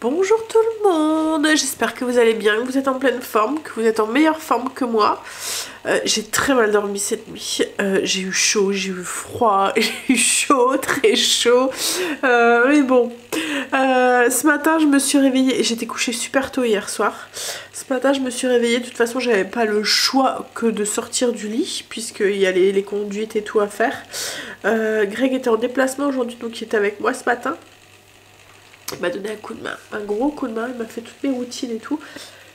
Bonjour tout le monde, j'espère que vous allez bien, que vous êtes en pleine forme, que vous êtes en meilleure forme que moi. J'ai très mal dormi cette nuit, j'ai eu chaud, j'ai eu froid, j'ai eu chaud, très chaud, mais bon. Ce matin je me suis réveillée, j'étais couchée super tôt hier soir. Ce matin je me suis réveillée, de toute façon j'avais pas le choix que de sortir du lit, puisqu'il y a les conduites et tout à faire. Greg était en déplacement aujourd'hui, donc il était avec moi ce matin. Il m'a donné un coup de main, un gros coup de main, il m'a fait toutes mes routines et tout.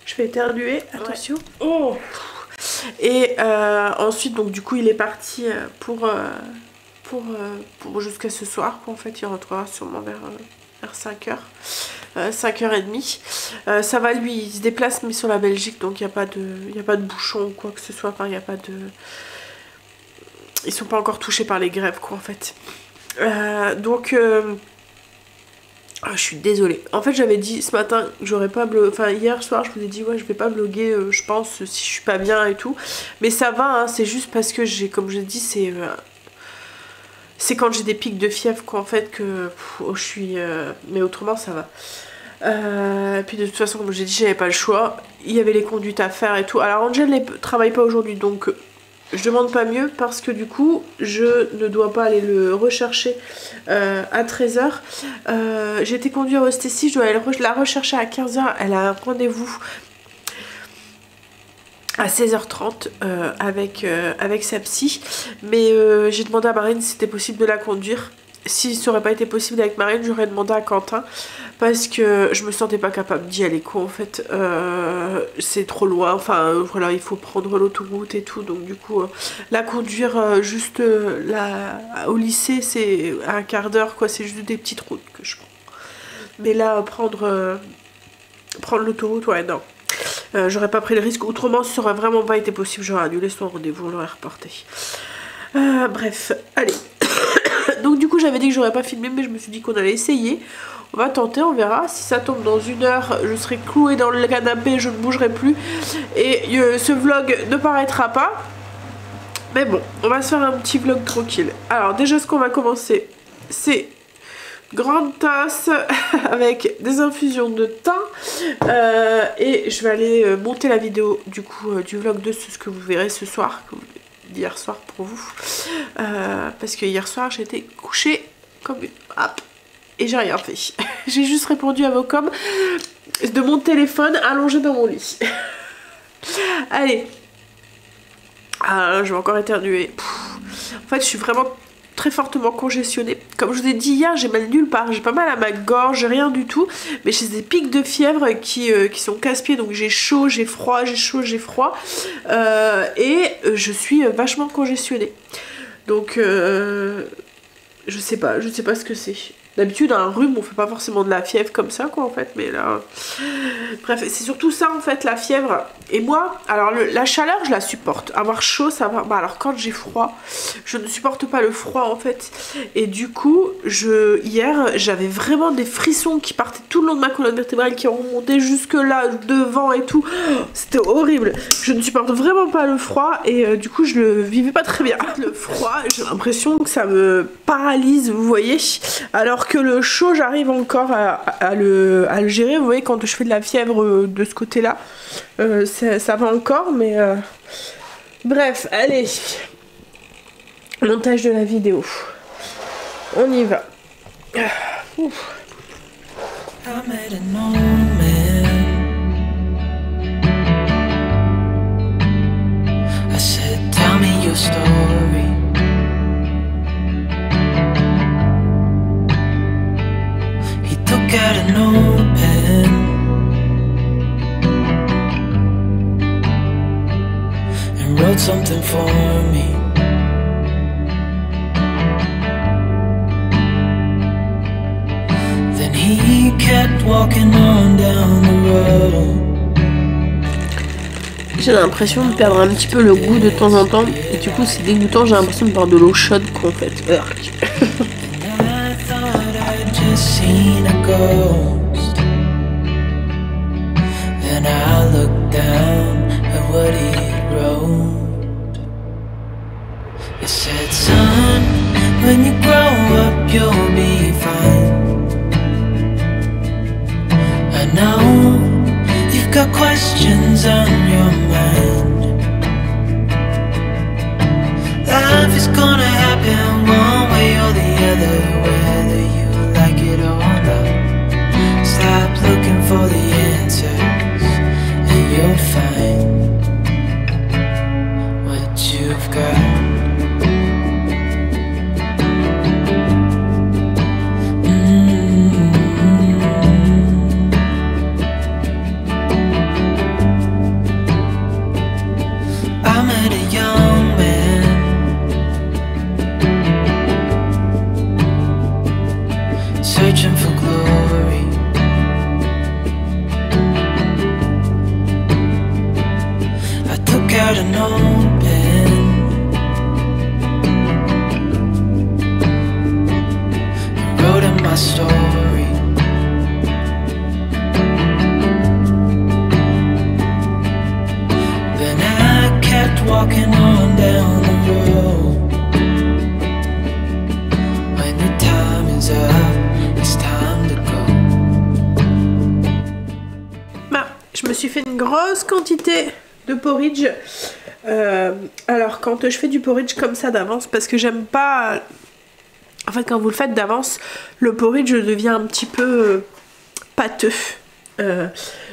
Je vais éternuer, attention. Ouais. Oh. Et ensuite, donc du coup, il est parti pour jusqu'à ce soir. En fait, il rentrera sûrement vers 5h, 5h30. Ça va, lui, il se déplace, mais sur la Belgique, donc il n'y a pas de bouchon ou quoi que ce soit. Enfin, il n'y a pas de... Ils sont pas encore touchés par les grèves, quoi, en fait. Ah, je suis désolée. En fait, j'avais dit ce matin que j'aurais pas blogué. Enfin, hier soir, je vous ai dit, ouais, je vais pas bloguer, je pense, si je suis pas bien et tout. Mais ça va, hein, c'est juste parce que j'ai, comme je dis, c'est quand j'ai des pics de fièvre qu'en fait que je suis. Mais autrement, ça va. Et puis de toute façon, comme j'ai dit, j'avais pas le choix. Il y avait les conduites à faire et tout. Alors, Angel ne travaille pas aujourd'hui, donc. Je demande pas mieux parce que du coup je ne dois pas aller le rechercher à 13h. J'ai été conduite à Stécie, je dois aller la rechercher à 15h. Elle a un rendez-vous à 16h30 avec sa psy. Mais j'ai demandé à Marine si c'était possible de la conduire. Si ça aurait pas été possible avec Marine, j'aurais demandé à Quentin. Parce que je me sentais pas capable d'y aller, quoi, en fait. C'est trop loin, enfin, voilà, il faut prendre l'autoroute et tout. Donc, du coup, la conduire juste au lycée, c'est un quart d'heure, quoi. C'est juste des petites routes que je prends. Mais là, prendre l'autoroute, ouais, non. J'aurais pas pris le risque. Autrement, ça aurait vraiment pas été possible. J'aurais annulé son rendez-vous, on l'aurait reporté. Bref, allez. Donc, du coup, j'avais dit que j'aurais pas filmé, mais je me suis dit qu'on allait essayer. On va tenter, on verra. Si ça tombe dans 1 heure, je serai clouée dans le canapé, je ne bougerai plus. Et ce vlog ne paraîtra pas. Mais bon, on va se faire un petit vlog tranquille. Alors déjà, ce qu'on va commencer, c'est grande tasse avec des infusions de thym. Et je vais aller monter la vidéo du coup du vlog de ce que vous verrez ce soir. D'hier soir pour vous. Parce que hier soir, j'étais couchée comme une... Hop. Et j'ai rien fait. J'ai juste répondu à vos coms de mon téléphone allongé dans mon lit. Allez. Ah, je vais encore éternuer. En fait, je suis vraiment très fortement congestionnée. Comme je vous ai dit hier, j'ai mal nulle part. J'ai pas mal à ma gorge, rien du tout. Mais j'ai des pics de fièvre qui sont casse-pieds. Donc j'ai chaud, j'ai froid, j'ai chaud, j'ai froid. Et je suis vachement congestionnée. Donc, je sais pas ce que c'est. D'habitude, un rhume, on fait pas forcément de la fièvre comme ça, quoi, en fait, mais là... Bref, c'est surtout ça, en fait, la fièvre. Et moi, alors, la chaleur, je la supporte. Avoir chaud, ça va... Bah, alors, quand j'ai froid, je ne supporte pas le froid, en fait. Et du coup, hier, j'avais vraiment des frissons qui partaient tout le long de ma colonne vertébrale, qui remontaient jusque là, devant et tout. C'était horrible. Je ne supporte vraiment pas le froid, et du coup, je le vivais pas très bien. Le froid, j'ai l'impression que ça me paralyse, vous voyez. Alors que le chaud, j'arrive encore à le gérer. Vous voyez, quand je fais de la fièvre de ce côté-là, ça va encore, mais... Bref, allez. Montage de la vidéo. On y va. Ouf. Got an open and wrote something for me. Then he kept walking on down the road. J'ai l'impression de perdre un petit peu le goût de temps en temps. Et du coup, c'est dégoûtant. J'ai l'impression de boire de l'eau chaude, quoi, en fait. Seen a ghost. Then I looked down at what he wrote. It said, son, when you grow up you'll be fine. know you've got questions on your mind. Life is gonna happen one way or the other, whether you like it or not. Stop looking for the answers and you'll find what you've got. I met a young man searching for glory. I took out an old pen and wrote in my story. Then I kept walking on down the road. When the time is up, it's time to go. Bah, je me suis fait une grosse quantité de porridge. Alors quand je fais du porridge comme ça d'avance, parce que j'aime pas... En fait quand vous le faites d'avance, le porridge devient un petit peu pâteux.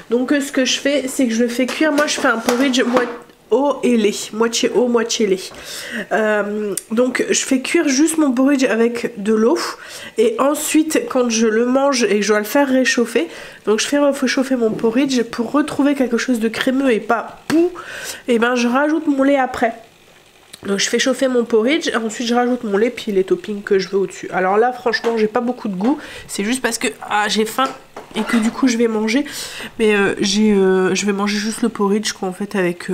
Donc ce que je fais, c'est que je le fais cuire. Moi je fais un porridge eau et lait, moitié eau, moitié lait. Donc je fais cuire juste mon porridge avec de l'eau et ensuite quand je le mange et que je dois le faire réchauffer, donc je fais réchauffer mon porridge pour retrouver quelque chose de crémeux et pas pou, et ben je rajoute mon lait après. Donc je fais chauffer mon porridge, ensuite je rajoute mon lait puis les toppings que je veux au-dessus. Alors là franchement j'ai pas beaucoup de goût, c'est juste parce que j'ai faim et que du coup je vais manger. Mais je vais manger juste le porridge quoi en fait avec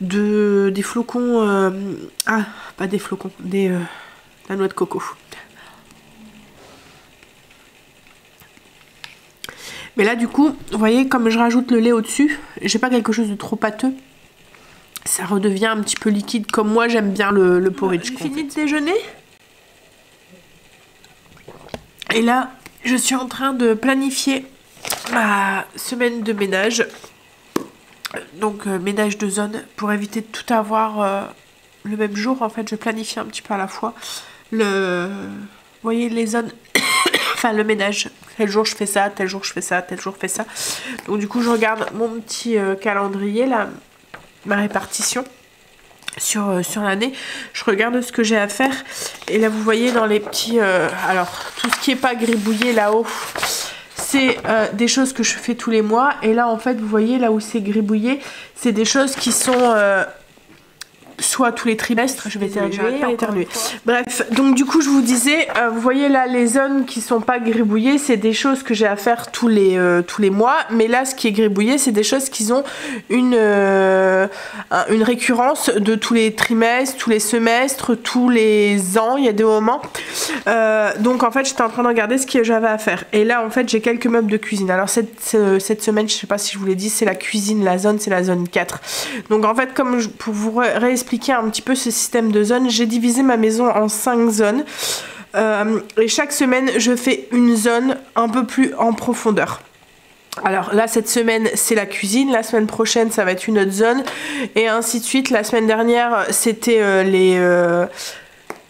des flocons, pas des flocons, la noix de coco. Mais là du coup, vous voyez comme je rajoute le lait au-dessus, j'ai pas quelque chose de trop pâteux. Ça redevient un petit peu liquide comme moi j'aime bien le porridge. J'ai fini de déjeuner. Et là, je suis en train de planifier ma semaine de ménage. Donc ménage de zone pour éviter de tout avoir le même jour. En fait, je planifie un petit peu à la fois. Vous voyez les zones, enfin le ménage. Tel jour je fais ça, tel jour je fais ça, tel jour je fais ça. Donc du coup, je regarde mon petit calendrier là. Ma répartition sur l'année, je regarde ce que j'ai à faire et là vous voyez dans les petits alors tout ce qui est pas gribouillé là-haut c'est des choses que je fais tous les mois et là en fait vous voyez là où c'est gribouillé c'est des choses qui sont soit tous les trimestres, je vais éternuer. Bref, donc du coup je vous disais, vous voyez là les zones qui sont pas gribouillées, c'est des choses que j'ai à faire tous les mois, mais là ce qui est gribouillé, c'est des choses qui ont une récurrence de tous les trimestres, tous les semestres, tous les ans, il y a des moments. Donc en fait j'étais en train de regarder ce que j'avais à faire. Et là en fait j'ai quelques meubles de cuisine. Alors cette semaine, je sais pas si je vous l'ai dit, c'est la cuisine, la zone, c'est la zone 4. Donc en fait comme pour vous réexpliquer un petit peu ce système de zones, j'ai divisé ma maison en 5 zones et chaque semaine je fais une zone un peu plus en profondeur. Alors là cette semaine c'est la cuisine, la semaine prochaine ça va être une autre zone et ainsi de suite. La semaine dernière c'était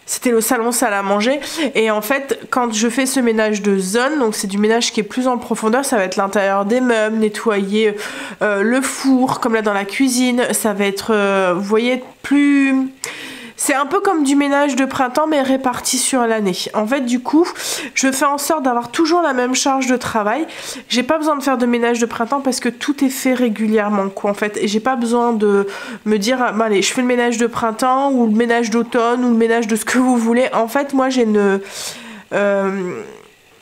c'était le salon salle à manger et en fait quand je fais ce ménage de zone, donc c'est du ménage qui est plus en profondeur, ça va être l'intérieur des meubles, nettoyer le four comme là dans la cuisine, ça va être vous voyez plus... C'est un peu comme du ménage de printemps mais réparti sur l'année. En fait du coup je fais en sorte d'avoir toujours la même charge de travail. J'ai pas besoin de faire de ménage de printemps parce que tout est fait régulièrement quoi en fait. Et j'ai pas besoin de me dire bah, allez je fais le ménage de printemps ou le ménage d'automne ou le ménage de ce que vous voulez. En fait moi j'ai une...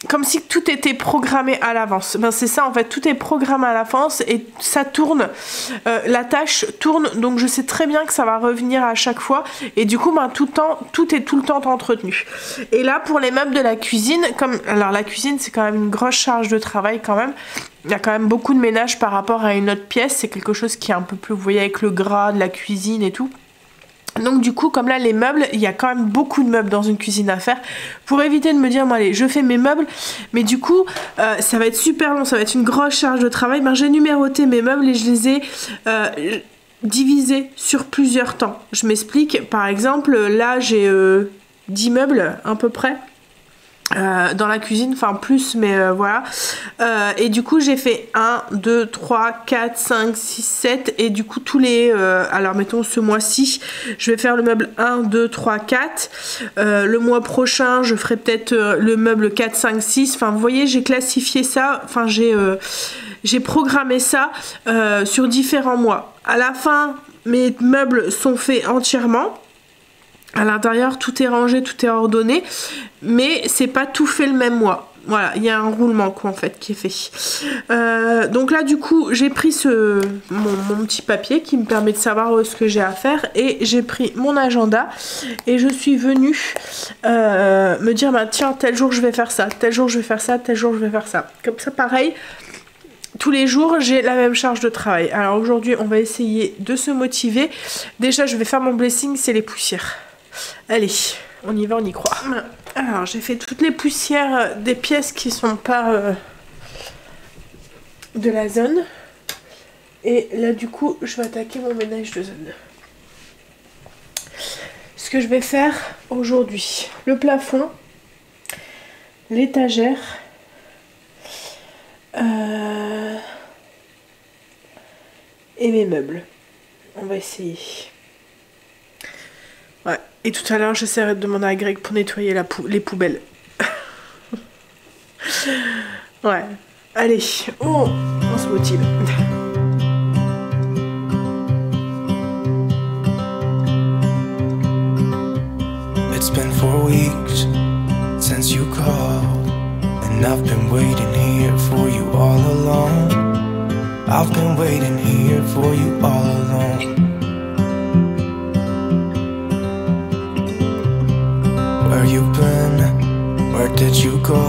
comme si tout était programmé à l'avance. Ben c'est ça en fait, tout est programmé à l'avance et ça tourne, la tâche tourne, donc je sais très bien que ça va revenir à chaque fois et du coup ben tout est tout le temps entretenu. Et là pour les meubles de la cuisine, alors la cuisine c'est quand même une grosse charge de travail quand même. Il y a quand même beaucoup de ménage par rapport à une autre pièce, c'est quelque chose qui est un peu plus, vous voyez avec le gras de la cuisine et tout. Donc du coup, comme là les meubles, il y a quand même beaucoup de meubles dans une cuisine à faire. Pour éviter de me dire, bon allez, je fais mes meubles, mais du coup, ça va être super long, ça va être une grosse charge de travail. Ben, j'ai numéroté mes meubles et je les ai divisés sur plusieurs temps. Je m'explique, par exemple, là j'ai 10 meubles à peu près. Dans la cuisine, enfin plus, mais voilà. Et du coup, j'ai fait 1, 2, 3, 4, 5, 6, 7. Et du coup, tous les... alors, mettons ce mois-ci, je vais faire le meuble 1, 2, 3, 4. Le mois prochain, je ferai peut-être le meuble 4, 5, 6. Enfin, vous voyez, j'ai classifié ça. Enfin, j'ai programmé ça sur différents mois. À la fin, mes meubles sont faits entièrement. À l'intérieur, tout est rangé, tout est ordonné, mais c'est pas tout fait le même mois. Voilà, il y a un roulement quoi en fait qui est fait. Donc là du coup j'ai pris mon petit papier qui me permet de savoir ce que j'ai à faire et j'ai pris mon agenda et je suis venue me dire bah tiens tel jour je vais faire ça, tel jour je vais faire ça, tel jour je vais faire ça. Comme ça pareil. Tous les jours, j'ai la même charge de travail. Alors aujourd'hui, on va essayer de se motiver. Déjà, je vais faire mon blessing, c'est les poussières. Allez, on y va, on y croit. Alors, j'ai fait toutes les poussières des pièces qui sont pas de la zone. Et là, du coup, je vais attaquer mon ménage de zone. Ce que je vais faire aujourd'hui, le plafond, l'étagère, et mes meubles. On va essayer. Ouais. Et tout à l'heure, j'essaierai de demander à Greg pour nettoyer les poubelles. Ouais. Allez. Oh, on se motive. It's been 4 weeks since you called, and I've been waiting here for you all alone. I've been waiting here for you all alone. Where you been? Where did you go?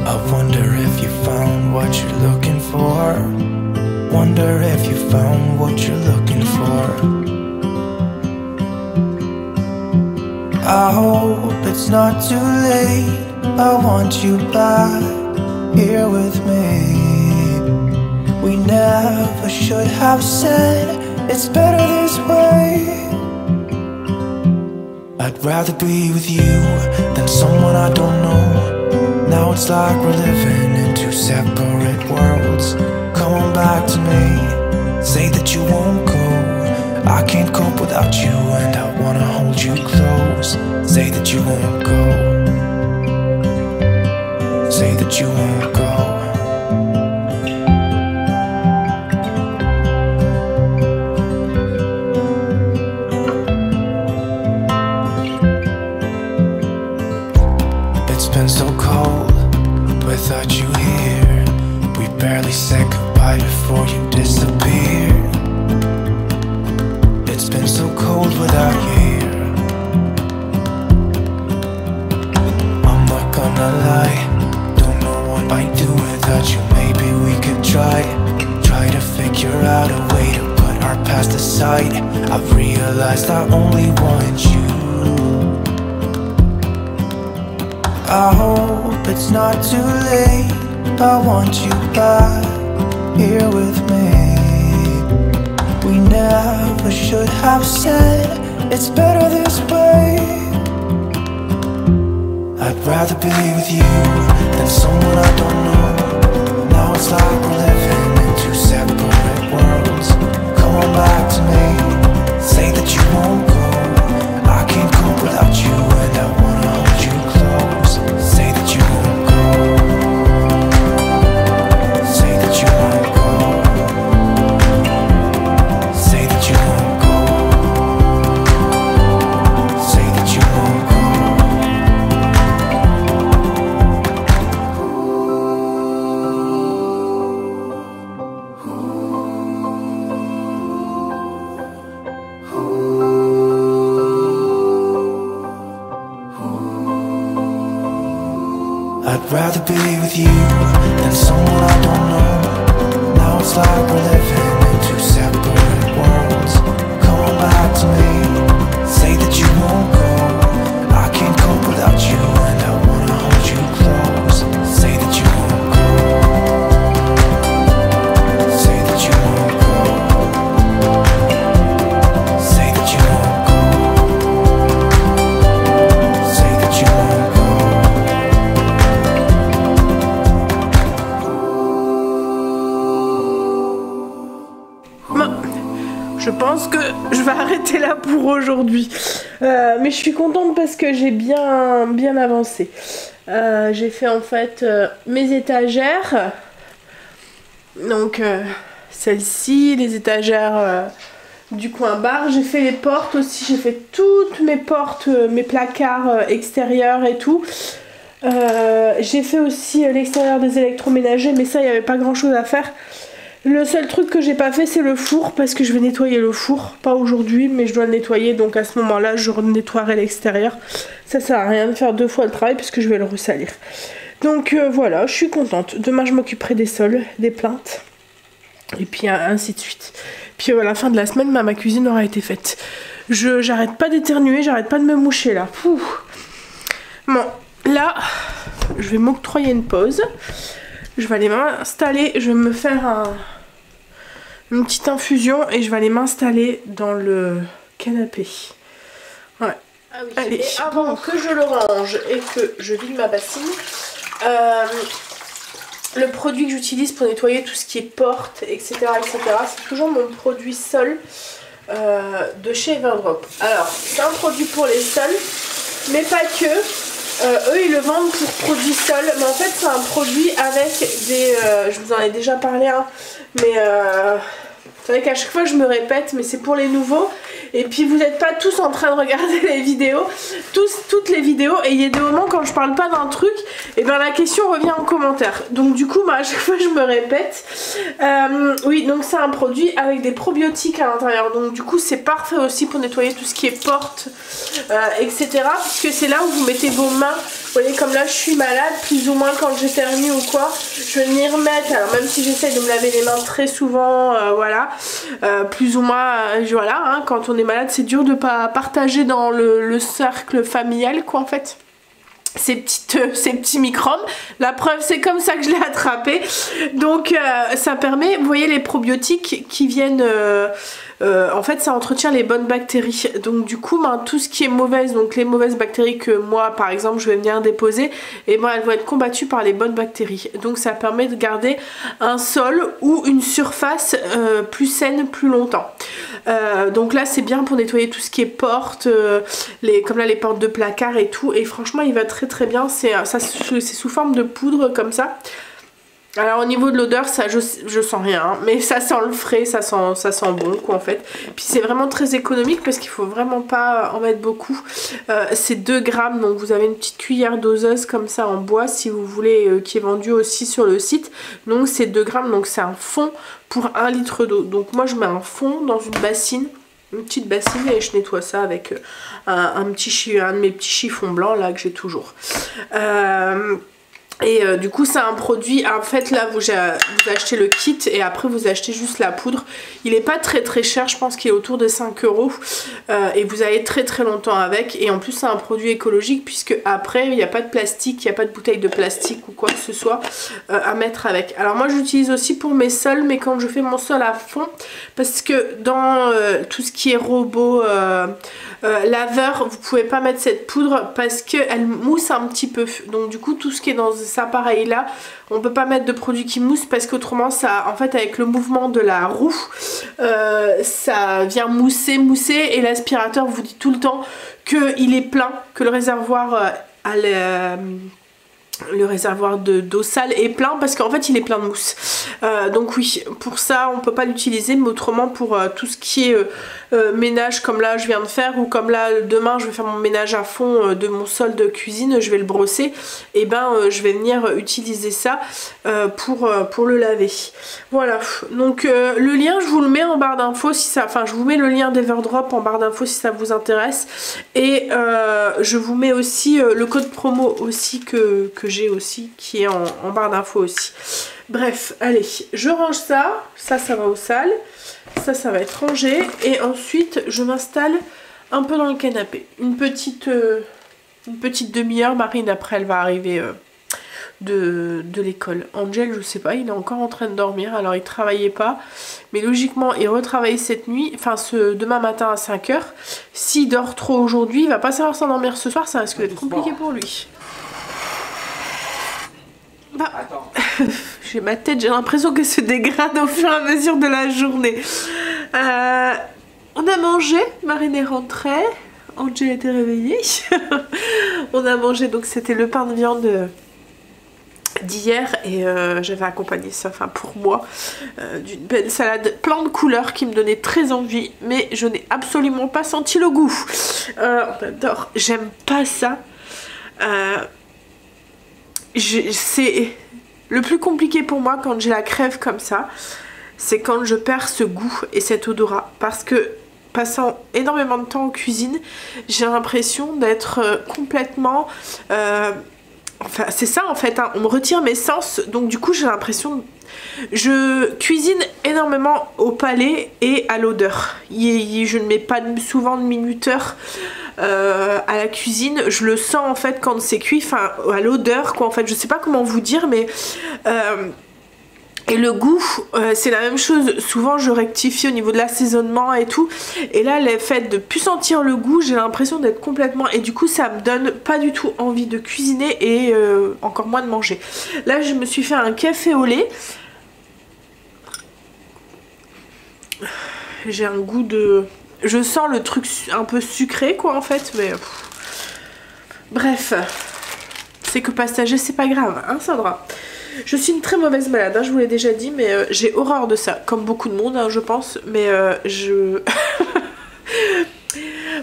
I wonder if you found what you're looking for. Wonder if you found what you're looking for. I hope it's not too late. I want you back here with me. We never should have said it's better this way. I'd rather be with you than someone I don't know. Now it's like we're living in 2 separate worlds. Come on back to me, say that you won't go. I can't cope without you and I wanna hold you close. Say that you won't go. Say that you won't go. So cold without you here. We barely said goodbye before you disappeared. It's been so cold without you here. I'm not gonna lie, don't know what I'd do without you. Maybe we could try to figure out a way to put our past aside. I've realized I only want you. I hope it's not too late. I want you back here with me. We never should have said it's better this way. I'd rather be with you than someone I don't know. Now it's like we're living in 2 separate worlds. Come on back to me, say that you won't go. I can't cope without you and I wanna hold you close. Say that you won't go. Say that you won't go. Say that you won't go. Say that you won't go. I'd rather be with you than someone I don't know. Now it's like we're living in 2 separate worlds. Come on back to me, je pense que je vais arrêter là pour aujourd'hui. Mais je suis contente parce que j'ai bien avancé. J'ai fait en fait mes étagères. Donc celle-ci, les étagères du coin bar. J'ai fait les portes aussi. J'ai fait toutes mes portes, mes placards extérieurs et tout. J'ai fait aussi l'extérieur des électroménagers, mais ça il n'y avait pas grand chose à faire. Le seul truc que j'ai pas fait c'est le four, parce que je vais nettoyer le four, pas aujourd'hui mais je dois le nettoyer, donc à ce moment là je nettoierai l'extérieur. Ça sert à rien de faire 2 fois le travail puisque je vais le ressalir. Donc voilà, je suis contente. Demain je m'occuperai des sols, des plinthes et puis ainsi de suite. Puis à la fin de la semaine ma cuisine aura été faite. J'arrête pas d'éternuer, j'arrête pas de me moucher là. Pouh. Bon, là je vais m'octroyer une pause. Je vais aller m'installer, je vais me faire une petite infusion et je vais aller m'installer dans le canapé. Ouais. Ah oui. Allez, et avant que je le range et que je vide ma bassine, le produit que j'utilise pour nettoyer tout ce qui est porte, etc., c'est toujours mon produit sol de chez Everdrop. Alors, c'est un produit pour les sols, mais pas que. Eux ils le vendent pour produit sol, mais en fait c'est un produit avec des... je vous en ai déjà parlé, hein, mais c'est vrai qu'à chaque fois je me répète, mais c'est pour les nouveaux. Et puis vous n'êtes pas tous en train de regarder les vidéos, toutes les vidéos, et il y a des moments quand je parle pas d'un truc, et ben la question revient en commentaire. Donc du coup à chaque fois je me répète. Oui, donc c'est un produit avec des probiotiques à l'intérieur, donc du coup c'est parfait aussi pour nettoyer tout ce qui est porte, etc. Puisque c'est là où vous mettez vos mains. Vous voyez, comme là je suis malade, plus ou moins quand j'éternue ou quoi, je vais m'y remettre. Alors même si j'essaie de me laver les mains très souvent, voilà, plus ou moins, voilà, hein, quand on est malade c'est dur de pas partager dans le cercle familial quoi en fait. Ces petits microbes, la preuve c'est comme ça que je l'ai attrapé. Donc ça permet, vous voyez les probiotiques qui viennent en fait ça entretient les bonnes bactéries, donc du coup ben, tout ce qui est mauvaise, donc les mauvaises bactéries que moi par exemple je vais venir déposer, et ben elles vont être combattues par les bonnes bactéries, donc ça permet de garder un sol ou une surface plus saine plus longtemps. Donc là c'est bien pour nettoyer tout ce qui est portes, comme là les portes de placard et tout, et franchement il va très bien, c'est sous forme de poudre comme ça. Alors au niveau de l'odeur, ça je sens rien, hein, mais ça sent le frais, ça sent bon quoi en fait. Puis c'est vraiment très économique parce qu'il faut vraiment pas en mettre beaucoup. C'est 2 grammes, donc vous avez une petite cuillère doseuse comme ça en bois si vous voulez, qui est vendue aussi sur le site. Donc c'est 2 grammes, donc c'est un fond pour 1 litre d'eau. Donc moi je mets un fond dans une bassine, une petite bassine, et je nettoie ça avec un de mes petits chiffons blancs là que j'ai toujours. Et du coup c'est un produit, en fait là vous achetez le kit et après vous achetez juste la poudre. Il est pas très cher, je pense qu'il est autour de 5 €, et vous allez très longtemps avec. Et en plus c'est un produit écologique puisque après il n'y a pas de plastique, il n'y a pas de bouteille de plastique ou quoi que ce soit à mettre avec. Alors moi j'utilise aussi pour mes sols, mais quand je fais mon sol à fond, parce que dans tout ce qui est robot laveur, vous pouvez pas mettre cette poudre parce qu'elle mousse un petit peu. Donc du coup tout ce qui est dans cet appareil là, on peut pas mettre de produit qui mousse parce qu'autrement ça, en fait avec le mouvement de la roue, ça vient mousser et l'aspirateur vous dit tout le temps qu'il est plein, que le réservoir d'eau sale est plein parce qu'en fait il est plein de mousse. Donc oui, pour ça on peut pas l'utiliser, mais autrement pour tout ce qui est ménage comme là je viens de faire, ou comme là demain je vais faire mon ménage à fond de mon sol de cuisine, je vais le brosser, et ben je vais venir utiliser ça pour le laver. Voilà, donc le lien je vous le mets en barre d'infos si ça, enfin je vous mets le lien d'Everdrop en barre d'infos si ça vous intéresse, et je vous mets aussi le code promo aussi que j'ai aussi, qui est en barre d'infos aussi. Bref, allez, je range ça va au sale, ça va être rangé, et ensuite je m'installe un peu dans le canapé, une petite demi-heure. Marine après elle va arriver de l'école. Angel je sais pas, il est encore en train de dormir, alors il travaillait pas, mais logiquement il retravaille cette nuit, enfin demain matin à 5 h. S'il dort trop aujourd'hui, il va pas savoir s'endormir ce soir, ça risque d'être compliqué pour lui. J'ai ma tête, j'ai l'impression qu'elle se dégrade au fur et à mesure de la journée. On a mangé, Marine est rentrée, Angel était réveillée. On a mangé, donc c'était le pain de viande d'hier et j'avais accompagné ça, enfin pour moi, d'une belle salade plein de couleurs qui me donnait très envie, mais je n'ai absolument pas senti le goût. On adore, j'aime pas ça. C'est le plus compliqué pour moi quand j'ai la crève comme ça, c'est quand je perds ce goût et cet odorat, parce que passant énormément de temps en cuisine, j'ai l'impression d'être complètement... enfin c'est ça en fait, hein, on me retire mes sens, donc du coup j'ai l'impression... Je cuisine énormément au palais et à l'odeur. Je ne mets pas souvent de minuteur à la cuisine. Je le sens en fait quand c'est cuit, enfin à l'odeur quoi en fait. Je sais pas comment vous dire, mais... et le goût, c'est la même chose. Souvent je rectifie au niveau de l'assaisonnement et tout. Et là le fait de plus sentir le goût, j'ai l'impression d'être complètement... Et du coup ça me donne pas du tout envie de cuisiner et encore moins de manger. Là je me suis fait un café au lait. J'ai un goût de... Je sens le truc un peu sucré quoi en fait, mais... Bref. C'est que passager c'est pas grave, hein Sandra? Je suis une très mauvaise malade, hein, je vous l'ai déjà dit, mais j'ai horreur de ça, comme beaucoup de monde, hein, je pense, mais je...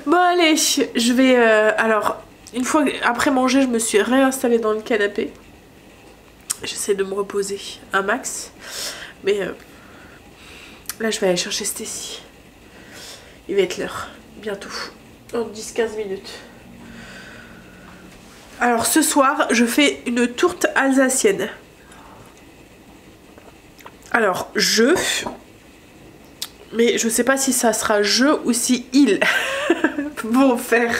Bon allez, je vais... alors, une fois après manger, je me suis réinstallée dans le canapé. J'essaie de me reposer un max, mais là je vais aller chercher Stécie. Il va être l'heure, bientôt, en 10-15 minutes. Alors ce soir, je fais une tourte alsacienne. Alors, mais je sais pas si ça sera je ou si ils vont faire.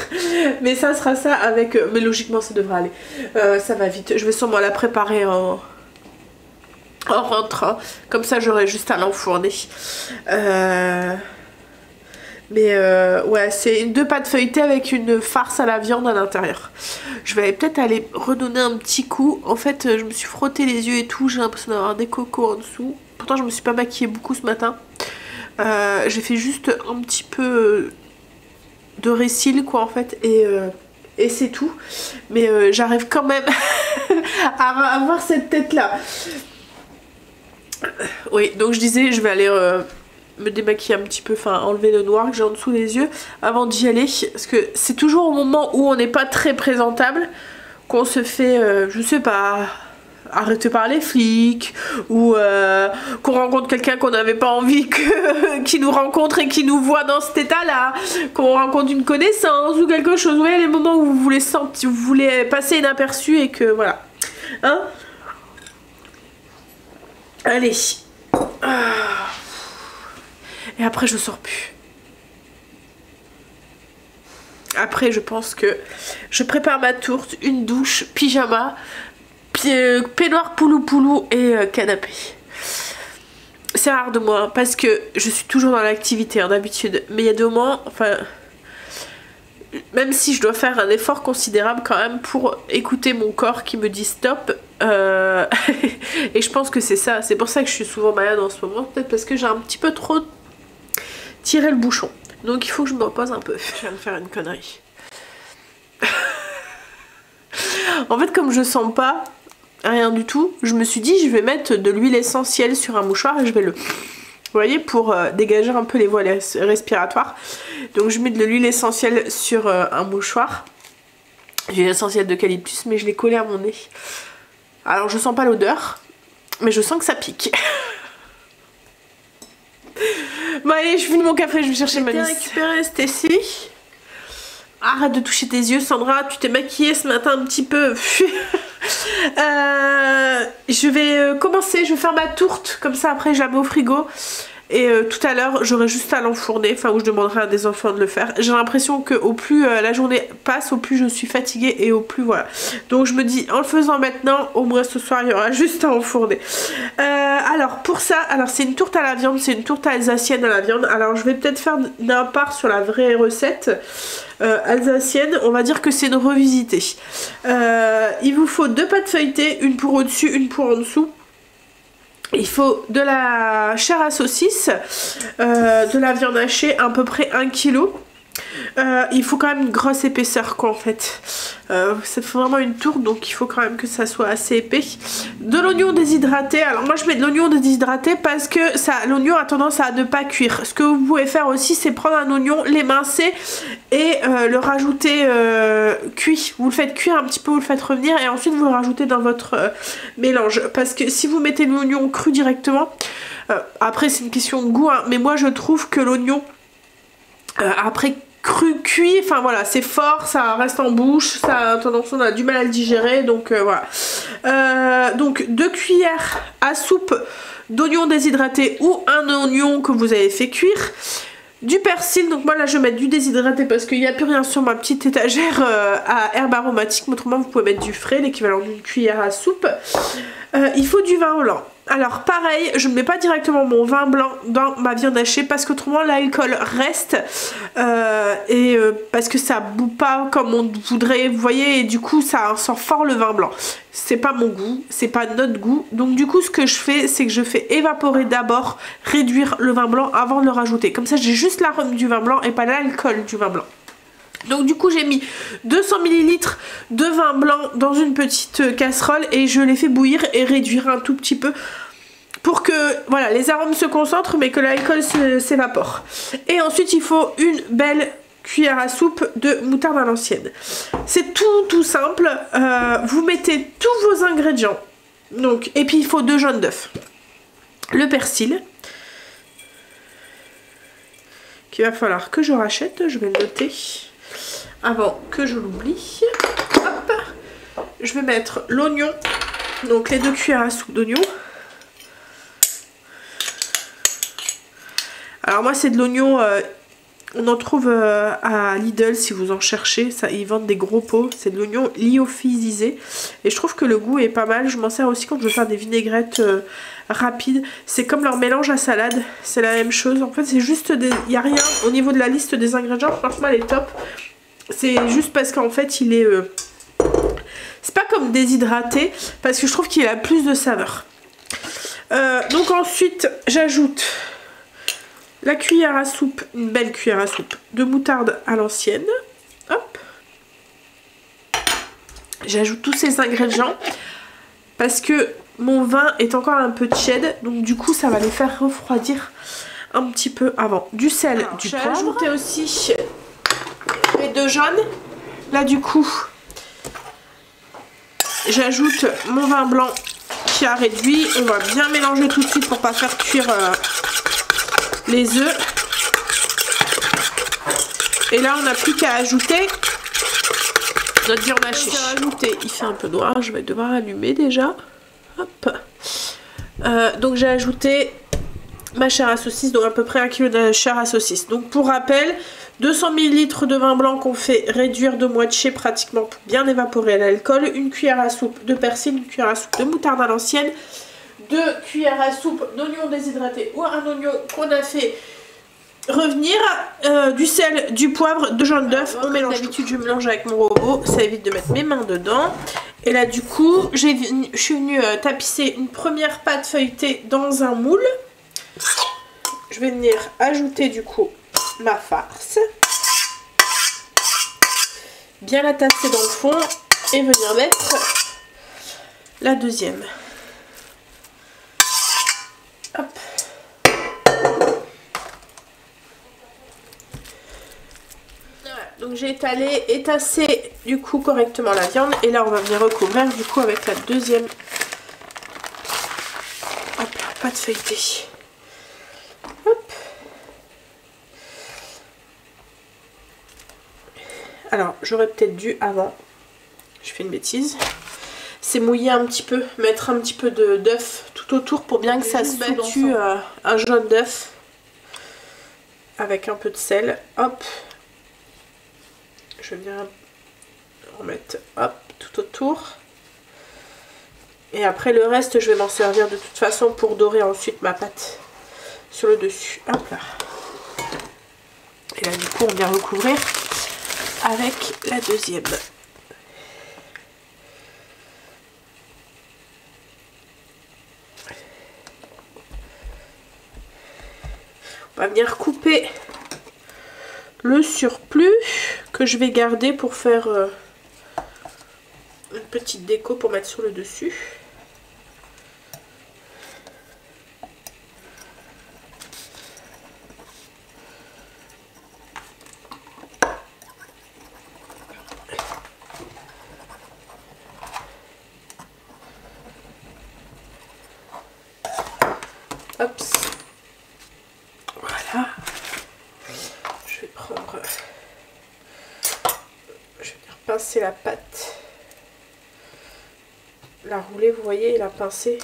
Mais ça sera ça avec... Mais logiquement, ça devrait aller. Ça va vite. Je vais sûrement la préparer en rentrant. Comme ça, j'aurai juste à l'enfourner. Mais ouais, c'est 2 pâtes feuilletées avec une farce à la viande à l'intérieur. Je vais peut-être aller redonner un petit coup. En fait, je me suis frotté les yeux et tout. J'ai l'impression d'avoir des cocos en dessous. Pourtant, je me suis pas maquillée beaucoup ce matin. J'ai fait juste un petit peu de récil, quoi, en fait. Et c'est tout. Mais j'arrive quand même à avoir cette tête-là. Oui, donc je disais, je vais aller... me démaquiller un petit peu, enfin enlever le noir que j'ai en dessous des yeux avant d'y aller, parce que c'est toujours au moment où on n'est pas très présentable qu'on se fait, je sais pas, arrêter par les flics, ou qu'on rencontre quelqu'un qu'on n'avait pas envie qui nous rencontre et qui nous voit dans cet état là, qu'on rencontre une connaissance ou quelque chose. Vous voyez les moments où vous voulez passer inaperçu et que voilà, hein. Allez. Et après je sors plus. Après je pense que je prépare ma tourte, une douche, pyjama, peignoir poulou poulou et canapé. C'est rare de moi, hein, parce que je suis toujours dans l'activité hein, d'habitude. Mais il y a des moments, enfin... Même si je dois faire un effort considérable quand même pour écouter mon corps qui me dit stop. Et je pense que c'est ça. C'est pour ça que je suis souvent malade en ce moment. Peut-être parce que j'ai un petit peu trop... tirer le bouchon, donc il faut que je me repose un peu. Je viens de faire une connerie. En fait, comme je sens pas rien du tout, je me suis dit je vais mettre de l'huile essentielle sur un mouchoir et je vais le... Vous voyez, pour dégager un peu les voies respiratoires. Donc je mets de l'huile essentielle sur un mouchoir. L'huile essentielle d'eucalyptus, mais je l'ai collée à mon nez. Alors je sens pas l'odeur, mais je sens que ça pique. Bon allez, je finis mon café, je vais chercher ma liste. Récupérer Stécie. Arrête de toucher tes yeux Sandra, tu t'es maquillée ce matin un petit peu. Je vais commencer, je vais faire ma tourte, comme ça après je la mets au frigo. Et tout à l'heure j'aurai juste à l'enfourner, enfin où je demanderai à des enfants de le faire. J'ai l'impression que au plus la journée passe, au plus je suis fatiguée et au plus voilà. Donc je me dis en le faisant maintenant, au moins ce soir il y aura juste à enfourner. Alors pour ça, alors c'est une tourte à la viande, c'est une tourte alsacienne à la viande. Alors je vais peut-être faire d'un part sur la vraie recette alsacienne, on va dire que c'est une revisitée. Il vous faut 2 pâtes feuilletées, une pour au-dessus, une pour en dessous. Il faut de la chair à saucisse, de la viande hachée, à peu près 1 kg. Il faut quand même une grosse épaisseur quoi en fait. Ça fait vraiment une tourte donc il faut quand même que ça soit assez épais. De l'oignon déshydraté. Alors moi je mets de l'oignon déshydraté parce que l'oignon a tendance à ne pas cuire. Ce que vous pouvez faire aussi c'est prendre un oignon, l'émincer et le rajouter cuit. Vous le faites cuire un petit peu, vous le faites revenir et ensuite vous le rajoutez dans votre mélange. Parce que si vous mettez l'oignon cru directement, après c'est une question de goût hein, mais moi je trouve que l'oignon après cru cuit, enfin voilà, c'est fort, ça reste en bouche, ça a tendance, on a du mal à le digérer, donc voilà. Donc 2 cuillères à soupe d'oignon déshydraté ou un oignon que vous avez fait cuire. Du persil, donc moi là je vais mettre du déshydraté parce qu'il n'y a plus rien sur ma petite étagère à herbes aromatiques, mais autrement vous pouvez mettre du frais, l'équivalent d'une cuillère à soupe. Il faut du vin blanc. Alors pareil, je ne mets pas directement mon vin blanc dans ma viande hachée parce qu'autrement l'alcool reste parce que ça bout pas comme on voudrait, vous voyez, et du coup ça sent fort le vin blanc. C'est pas mon goût, c'est pas notre goût. Donc du coup ce que je fais, c'est que je fais évaporer d'abord, réduire le vin blanc avant de le rajouter. Comme ça j'ai juste l'arôme du vin blanc et pas l'alcool du vin blanc. Donc du coup j'ai mis 200 ml de vin blanc dans une petite casserole et je l'ai fait bouillir et réduire un tout petit peu pour que voilà, les arômes se concentrent mais que l'alcool s'évapore. Et ensuite il faut une belle cuillère à soupe de moutarde à l'ancienne. C'est tout simple, vous mettez tous vos ingrédients. Donc, et puis il faut 2 jaunes d'œufs. Le persil qu'il va falloir que je rachète, je vais le noter avant que je l'oublie. Hop, je vais mettre l'oignon, donc les 2 cuillères à soupe d'oignon. Alors moi c'est de l'oignon, on en trouve à Lidl si vous en cherchez, ça, ils vendent des gros pots, c'est de l'oignon lyophilisé et je trouve que le goût est pas mal. Je m'en sers aussi quand je veux faire des vinaigrettes rapides, c'est comme leur mélange à salade, c'est la même chose. En fait c'est juste, il n'y a rien au niveau de la liste des ingrédients, franchement elle est top. C'est juste parce qu'en fait il est... c'est pas comme déshydraté, parce que je trouve qu'il a plus de saveur. Donc ensuite j'ajoute la cuillère à soupe, une belle cuillère à soupe de moutarde à l'ancienne. Hop. J'ajoute tous ces ingrédients parce que mon vin est encore un peu tiède, donc du coup ça va les faire refroidir un petit peu avant. Du sel, alors, du poivre. J'ai ajouté aussi les 2 jaunes. Là du coup j'ajoute mon vin blanc qui a réduit. On va bien mélanger tout de suite pour pas faire cuire les œufs. Et là on n'a plus qu'à ajouter notre viande hachée. Il fait un peu noir, je vais devoir allumer déjà. Hop. Donc j'ai ajouté ma chair à saucisse, donc à peu près 1 kg de chair à saucisse. Donc pour rappel, 200 ml de vin blanc qu'on fait réduire de moitié pratiquement pour bien évaporer l'alcool, une cuillère à soupe de persil, une cuillère à soupe de moutarde à l'ancienne, 2 cuillères à soupe d'oignon déshydraté ou un oignon qu'on a fait revenir, du sel, du poivre, 2 jaunes d'œufs. On mélange. D'habitude je mélange avec mon robot, ça évite de mettre mes mains dedans. Et là du coup je suis venue tapisser une première pâte feuilletée dans un moule. Je vais venir ajouter du coup ma farce, bien la tasser dans le fond et venir mettre la deuxième. Hop. Donc j'ai étalé et tassé du coup correctement la viande et là on va venir recouvrir du coup avec la deuxième. Hop, pâte feuilletée. Hop. Alors j'aurais peut-être dû avant, je fais une bêtise, c'est mouiller un petit peu, mettre un petit peu d'œuf tout autour pour bien que ça se battue un jaune d'œuf avec un peu de sel. Hop. Je viens en mettre hop, tout autour. Et après le reste, je vais m'en servir de toute façon pour dorer ensuite ma pâte sur le dessus. Hop là. Et là du coup, on vient recouvrir avec la deuxième. On va venir couper le surplus que je vais garder pour faire une petite déco pour mettre sur le dessus. Hop. Voilà. Je vais prendre... Je vais venir pincer la pâte. La rouler, vous voyez, et la pincer.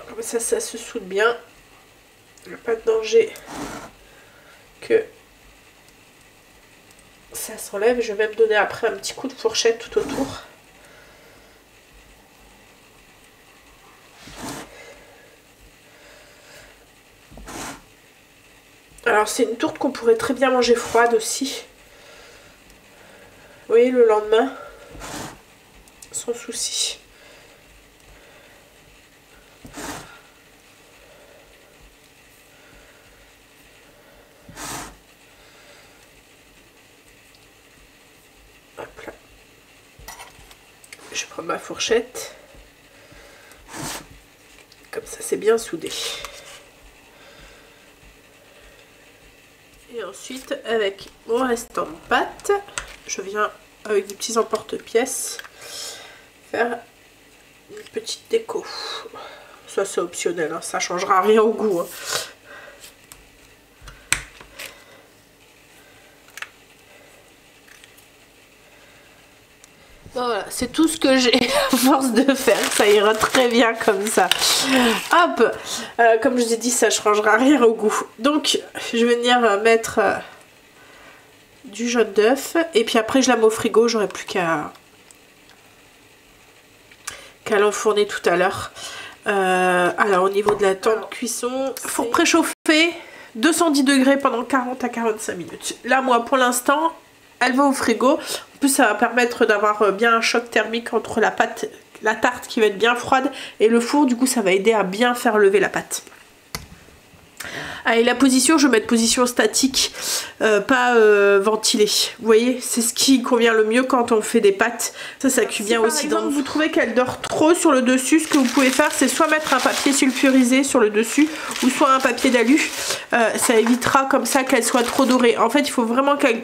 Comme ça, ça se soude bien. Il n'y a pas de danger que ça s'enlève. Je vais même donner après un petit coup de fourchette tout autour. Alors c'est une tourte qu'on pourrait très bien manger froide aussi. Vous voyez, le lendemain, sans souci. Hop là. Je prends ma fourchette. Comme ça, c'est bien soudé. Et ensuite, avec mon restant de pâte, je viens avec des petits emporte-pièces faire une petite déco. Ça, c'est optionnel, hein, ça changera rien au goût. Hein. Voilà, c'est tout ce que j'ai à force de faire, ça ira très bien comme ça. Hop, comme je vous ai dit, ça ne changera rien au goût. Donc, je vais venir mettre du jaune d'œuf et puis après je la mets au frigo, j'aurai plus qu'à l'enfourner tout à l'heure. Alors, au niveau de la temps de cuisson, il faut préchauffer 210 degrés pendant 40 à 45 minutes. Là, moi, pour l'instant, elle va au frigo. En plus, ça va permettre d'avoir bien un choc thermique entre la pâte, la tarte qui va être bien froide et le four. Du coup, ça va aider à bien faire lever la pâte. Allez, la position, je vais mettre position statique, pas ventilée. Vous voyez, c'est ce qui convient le mieux quand on fait des pâtes. Ça cuit bien aussi. Par exemple, vous trouvez qu'elle dort trop sur le dessus, ce que vous pouvez faire, c'est soit mettre un papier sulfurisé sur le dessus, ou soit un papier d'alu. Ça évitera comme ça qu'elle soit trop dorée. En fait, il faut vraiment qu'elle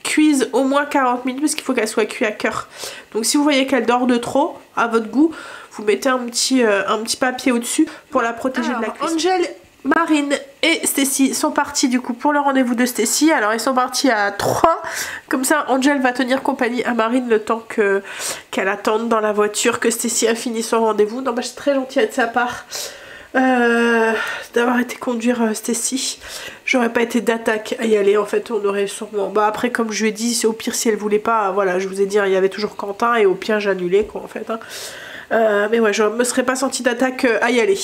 cuise au moins 40 minutes parce qu'il faut qu'elle soit cuite à cœur. Donc si vous voyez qu'elle dort de trop, à votre goût, vous mettez un petit papier au-dessus pour la protéger de la cuisson. Angel, Marine et Stacy sont partis du coup pour le rendez-vous de Stacy. Alors ils sont partis à 3. Comme ça, Angel va tenir compagnie à Marine le temps qu'elle attende dans la voiture que Stacy a fini son rendez-vous. Non, bah, c'est très gentil de sa part. D'avoir été conduire Stacy. J'aurais pas été d'attaque à y aller, en fait on aurait sûrement, bah après comme je lui ai dit, c'est au pire si elle voulait pas, voilà, je vous ai dit, il y avait toujours Quentin et au pire j'annulais quoi en fait hein. Mais ouais, je me serais pas sentie d'attaque à y aller.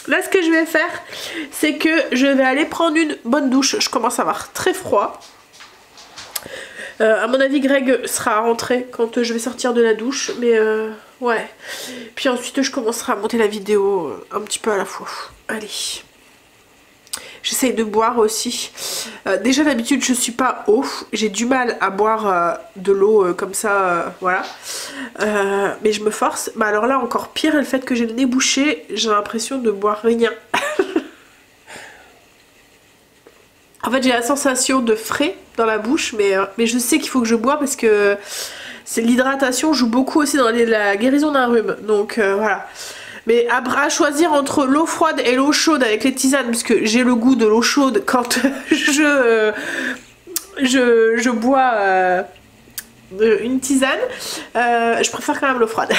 Là ce que je vais faire, c'est que je vais aller prendre une bonne douche. Je commence à avoir très froid. À mon avis Greg sera rentré quand je vais sortir de la douche, mais ouais. Puis ensuite je commencerai à monter la vidéo un petit peu à la fois. Allez. J'essaye de boire aussi. Déjà d'habitude je suis pas eau. J'ai du mal à boire de l'eau comme ça, voilà. Mais je me force. Bah alors là encore pire, le fait que j'ai le nez bouché, j'ai l'impression de boire rien. En fait j'ai la sensation de frais dans la bouche, mais je sais qu'il faut que je bois parce que l'hydratation joue beaucoup aussi dans la guérison d'un rhume. Donc voilà. Mais à choisir entre l'eau froide et l'eau chaude avec les tisanes, parce que j'ai le goût de l'eau chaude quand je bois une tisane, je préfère quand même l'eau froide.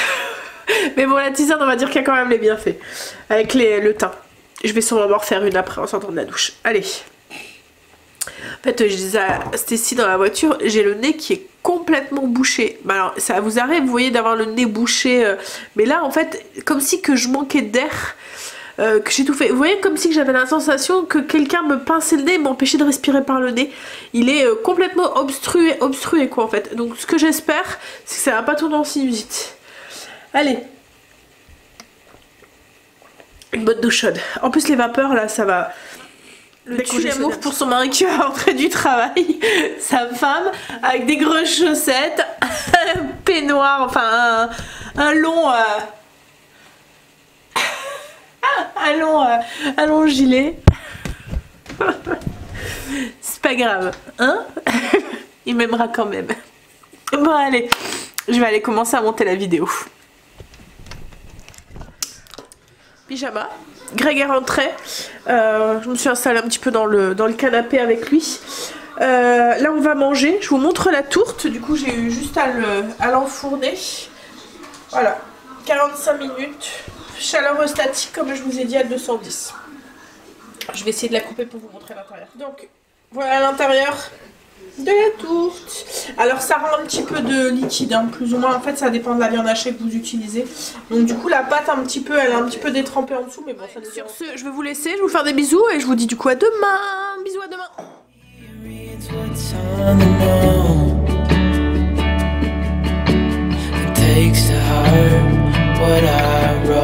Mais bon, la tisane, on va dire qu'il y a quand même les bienfaits avec le thym. Je vais sûrement en refaire une après en sortant de la douche. Allez. En fait, je disais à Stacy dans la voiture, j'ai le nez qui est complètement bouché. Bah alors, ça vous arrive, vous voyez, d'avoir le nez bouché. Mais là, en fait, comme si que je manquais d'air, que j'étouffais. Vous voyez, comme si que j'avais la sensation que quelqu'un me pinçait le nez et m'empêchait de respirer par le nez. Il est complètement obstrué quoi, en fait. Donc, ce que j'espère, c'est que ça va pas tourner en sinusite. Allez. une bonne douche chaude. En plus les vapeurs là ça va. Le tue d'amour pour son mari qui va rentrer du travail, sa femme avec des grosses chaussettes, un peignoir, enfin un long un long gilet. C'est pas grave, hein? Il m'aimera quand même. Bon allez, je vais aller commencer à monter la vidéo. Pyjama. Greg est rentré. Je me suis installée un petit peu dans le canapé avec lui. Là on va manger. Je vous montre la tourte. Du coup j'ai eu juste à l'enfourner. Voilà. 45 minutes. Chaleur statique comme je vous ai dit à 210. Je vais essayer de la couper pour vous montrer l'intérieur. Donc voilà l'intérieur de la tourte. Alors ça rend un petit peu de liquide, hein, plus ou moins. En fait ça dépend de la viande hachée que vous utilisez. Donc du coup la pâte elle est un petit peu détrempée en dessous. Mais bon, ça sur ce, je vais vous laisser, je vais vous faire des bisous et je vous dis du coup à demain. Bisous, à demain. Takes to heart what I wrote.